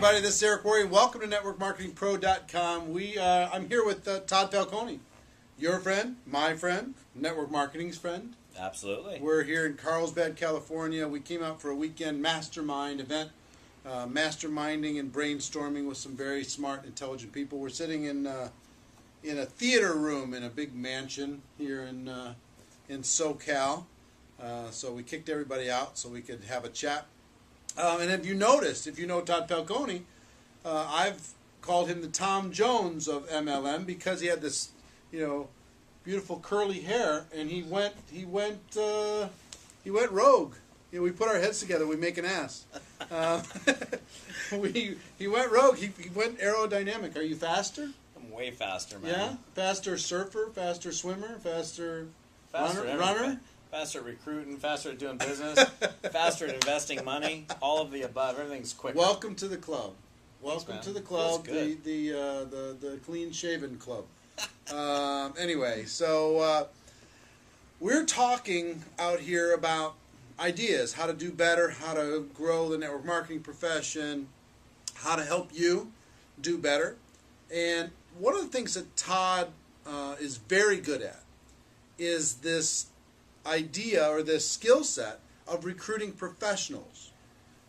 everybody. This is Eric Worre. Welcome to NetworkMarketingPro.com. I'm here with Todd Falcone, your friend, my friend, network marketing's friend. Absolutely. We're here in Carlsbad, California. We came out for a weekend mastermind event, masterminding and brainstorming with some very smart, intelligent people. We're sitting in a theater room in a big mansion here in SoCal. So we kicked everybody out so we could have a chat. And if you noticed, if you know Todd Falcone, I've called him the Tom Jones of MLM because he had this, beautiful curly hair, and he went rogue. We put our heads together, we make an ass. He went rogue. He went aerodynamic. Are you faster? I'm way faster, man. Yeah, faster surfer, faster swimmer, faster Faster runner. Faster at recruiting, faster at doing business, faster at investing money, all of the above. Everything's quicker. Welcome to the club. Thanks, Welcome man. to the club, Feels good. the clean shaven club. Anyway, so we're talking out here about ideas, how to do better, how to grow the network marketing profession, how to help you do better. And one of the things that Todd is very good at is this idea or this skill set of recruiting professionals.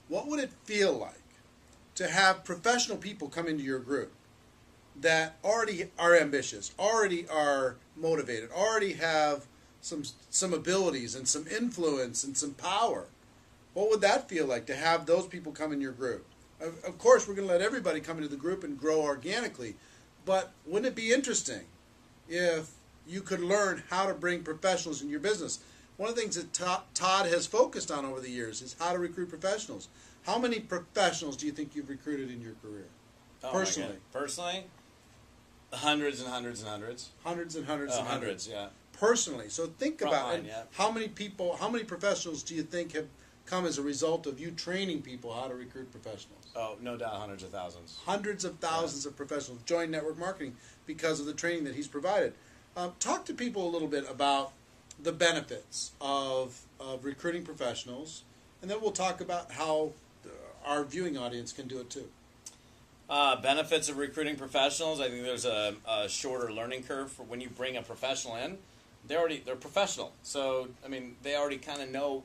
What would it feel like to have professional people come into your group that already are ambitious, already are motivated, already have some abilities and some influence and some power? What would that feel like to have those people come in your group? Of course, we're going to let everybody come into the group and grow organically, but wouldn't it be interesting if you could learn how to bring professionals in your business? One of the things that Todd has focused on over the years is how to recruit professionals. How many professionals do you think you've recruited in your career? Personally? Personally, hundreds and hundreds and hundreds. Hundreds and hundreds and hundreds. Yeah. Personally. So think about it. Yeah. How many professionals do you think have come as a result of you training people how to recruit professionals? Oh, no doubt, hundreds of thousands. Hundreds of thousands of professionals join network marketing because of the training that he's provided. Talk to people a little bit about the benefits of recruiting professionals, and then we'll talk about how our viewing audience can do it too. Benefits of recruiting professionals. I think there's a shorter learning curve for when you bring a professional in. They're professional, so they already kind of know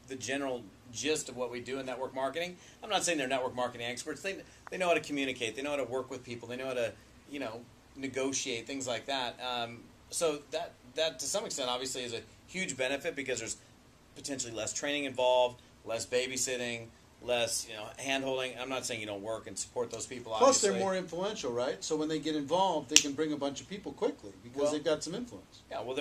the general gist of what we do in network marketing. I'm not saying they're network marketing experts. They know how to communicate. They know how to work with people. They know how to negotiate, things like that. So that to some extent obviously is a huge benefit because there's potentially less training involved, less babysitting, less hand-holding. I'm not saying you don't work and support those people, Plus, obviously. they're more influential, right? So when they get involved, they can bring a bunch of people quickly because they've got some influence. Yeah, well,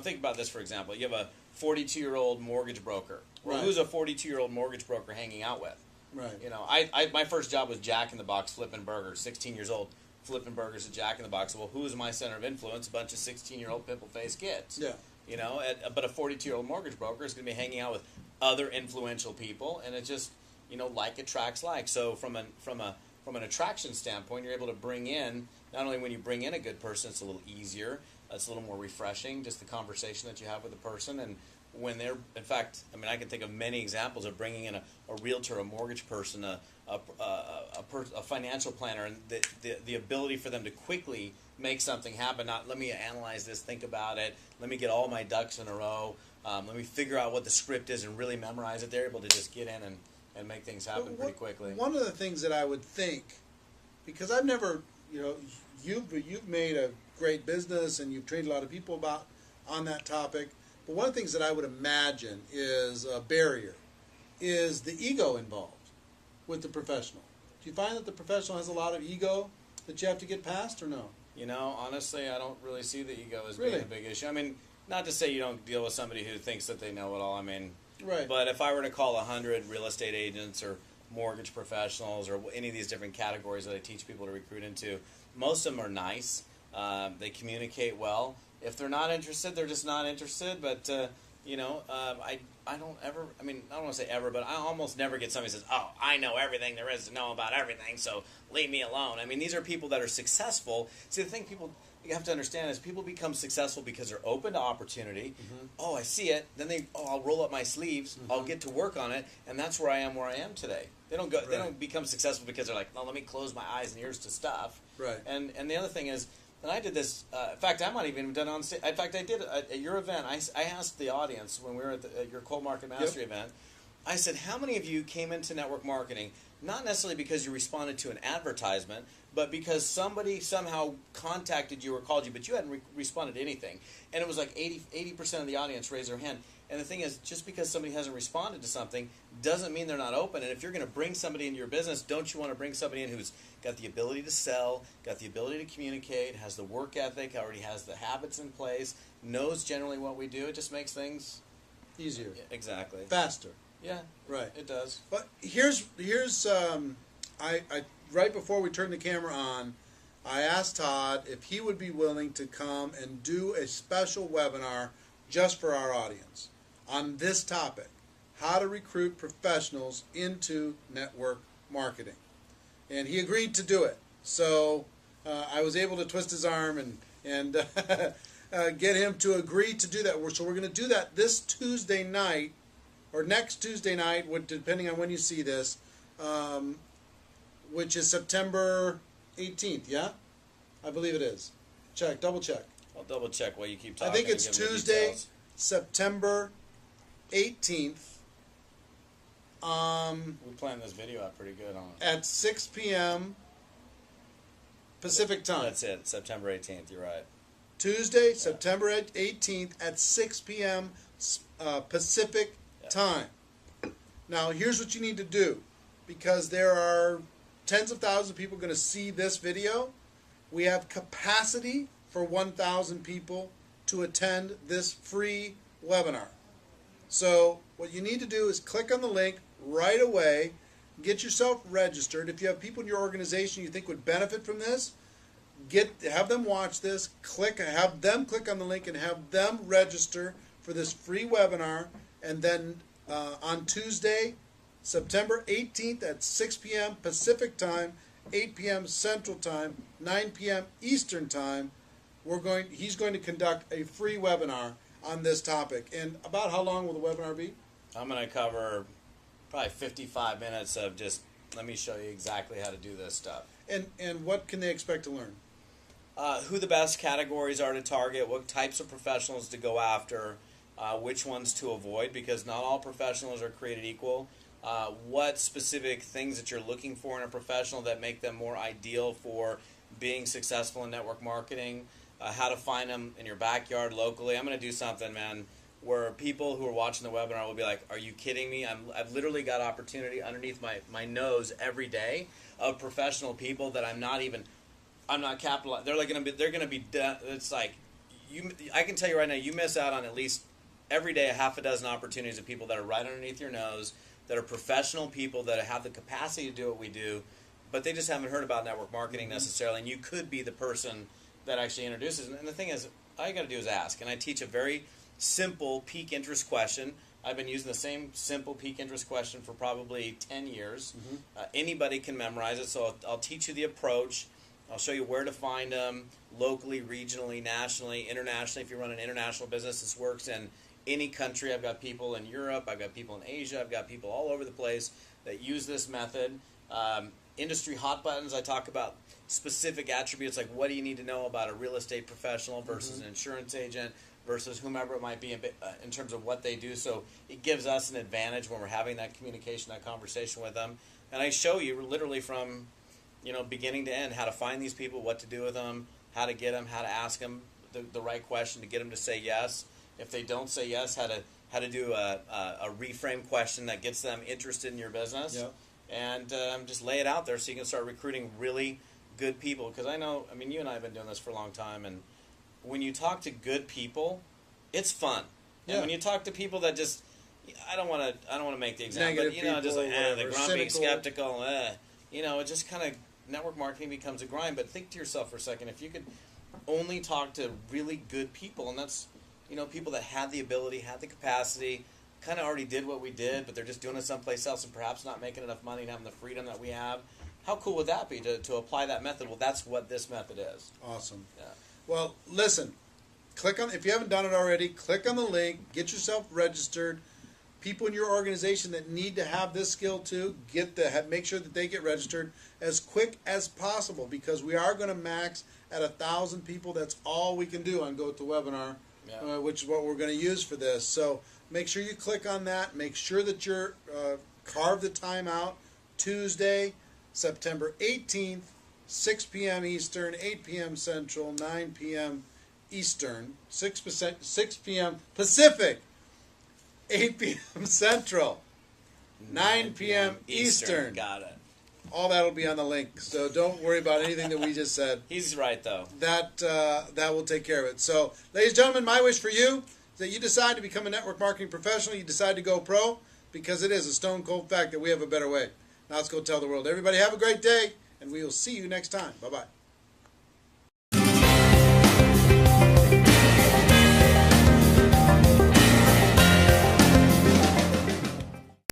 think about this, for example. You have a 42-year-old mortgage broker. Well, Right. who's a 42-year-old mortgage broker hanging out with? Right. My first job was Jack in the Box flipping burgers, 16 years old, flipping burgers at Jack in the Box. Well, who's my center of influence? A bunch of 16-year-old pimple-faced kids. Yeah. But a 42-year-old mortgage broker is going to be hanging out with other influential people, and it just, like attracts like. So from an attraction standpoint, you're able to bring in, not only when you bring in a good person, it's a little easier, it's a little more refreshing, just the conversation that you have with the person. And when they're, in fact, I can think of many examples of bringing in a realtor, a mortgage person, a financial planner, and the ability for them to quickly make something happen. Not, let me analyze this, think about it, let me get all my ducks in a row, let me figure out what the script is and really memorize it. They're able to just get in and make things happen pretty quickly. One of the things that I would think, because I've never, you've made a great business and you've trained a lot of people on that topic, but one of the things that I would imagine is a barrier is the ego involved with the professional. Do you find that the professional has a lot of ego that you have to get past, or no? Honestly, I don't really see the ego as Really? being a big issue. Not to say you don't deal with somebody who thinks that they know it all. Right. But if I were to call 100 real estate agents or mortgage professionals or any of these different categories that I teach people to recruit into, most of them are nice. They communicate well. If they're not interested, they're just not interested. But, I don't ever, I don't want to say ever, but I almost never get somebody who says, oh, I know everything there is to know about everything, so leave me alone. These are people that are successful. See, the thing you have to understand is people become successful because they're open to opportunity. Mm-hmm. Oh, I see it. Then I'll roll up my sleeves. Mm-hmm. I'll get to work on it. And that's where I am today. They don't go. They Right. don't become successful because they're like, "No, let me close my eyes and ears to stuff." Right. And the other thing is, and I did this. In fact, I might even have done it on stage. In fact, I did it at your event. I asked the audience when we were at your Cold Market Mastery event. I said, "How many of you came into network marketing not necessarily because you responded to an advertisement, but because somebody somehow contacted you or called you, but you hadn't responded to anything?" And it was like 80% of the audience raised their hand. And the thing is, just because somebody hasn't responded to something doesn't mean they're not open. And if you're going to bring somebody into your business, don't you want to bring somebody in who's got the ability to sell, got the ability to communicate, has the work ethic, already has the habits in place, knows generally what we do? It just makes things Easier. exactly Faster. Yeah, Right. it does. But here's I right before we turned the camera on, I asked Todd if he would be willing to come and do a special webinar just for our audience on this topic: how to recruit professionals into network marketing. And he agreed to do it. So I was able to twist his arm and get him to agree to do that. So we're going to do that this Tuesday night, or next Tuesday night, depending on when you see this, which is September 18th, yeah? I believe it is. Double check. I'll double check while you keep talking. I think it's and give me the Tuesday, details. September 18th, We planned this video out pretty good on it. at 6 p.m. Pacific time. That's it, September 18th, you're right. Tuesday, September 18th at 6 p.m. Pacific time. Now, here's what you need to do, because there are tens of thousands of people going to see this video. We have capacity for 1,000 people to attend this free webinar. So what you need to do is click on the link right away, get yourself registered. If you have people in your organization you think would benefit from this, have them watch this, have them click on the link and have them register for this free webinar. And then on Tuesday, September 18th at 6 p.m. Pacific time, 8 p.m. Central time, 9 p.m. Eastern time, he's going to conduct a free webinar on this topic. And about how long will the webinar be? I'm going to cover probably 55 minutes of just, let me show you exactly how to do this stuff. And what can they expect to learn? Who the best categories are to target, what types of professionals to go after, which ones to avoid, because not all professionals are created equal. What specific things that you're looking for in a professional that make them more ideal for being successful in network marketing, how to find them in your backyard locally. I'm going to do something, man, where people who are watching the webinar will be like, are you kidding me? I've literally got opportunity underneath my nose every day of professional people that I'm not capitalizing. They're going to be it's like, I can tell you right now, you miss out on at least every day a half a dozen opportunities of people that are right underneath your nose, that are professional people that have the capacity to do what we do, but they just haven't heard about network marketing necessarily, and you could be the person that actually introduces. And the thing is, all you got to do is ask. And I teach a very simple peak interest question. I've been using the same simple peak interest question for probably 10 years. Anybody can memorize it, so I'll teach you the approach. I'll show you where to find them locally, regionally, nationally, internationally. If you run an international business, this works in any country. I've got people in Europe, I've got people in Asia, I've got people all over the place that use this method. Industry hot buttons, I talk about specific attributes, like what do you need to know about a real estate professional versus an insurance agent versus whomever it might be in terms of what they do. So it gives us an advantage when we're having that communication, that conversation with them. And I show you literally from beginning to end how to find these people, what to do with them, how to get them, how to ask them the right question to get them to say yes. If they don't say yes, how to do a reframe question that gets them interested in your business. Yep. And just lay it out there so you can start recruiting really good people. Because you and I have been doing this for a long time, and when you talk to good people, it's fun. Yeah. And when you talk to people that just, I don't want to make the example, Negative but just like people, they're or grumpy, cynical. skeptical, it just kind of network marketing becomes a grind. But think to yourself for a second, if you could only talk to really good people, and that's people that had the ability, had the capacity, kind of already did what we did, but they're just doing it someplace else and perhaps not making enough money and having the freedom that we have. How cool would that be to apply that method? Well, that's what this method is. Awesome. Yeah. Well, listen, if you haven't done it already, click on the link, get yourself registered. people in your organization that need to have this skill too, make sure that they get registered as quick as possible, because we are going to max at 1,000 people. That's all we can do on GoToWebinar, which is what we're going to use for this. So make sure you click on that. Make sure that you're carve the time out. Tuesday, September 18th, 6 p.m. Eastern, 8 p.m. Central, 9 p.m. Eastern, 6 p.m. Pacific, 8 p.m. Central, 9 p.m. Eastern. Got it. All that will be on the link, so don't worry about anything that we just said. He's right, though. That will take care of it. So, ladies and gentlemen, my wish for you is that you decide to become a network marketing professional. You decide to go pro, because it is a stone cold fact that we have a better way. Now let's go tell the world. Everybody have a great day, and we will see you next time. Bye-bye.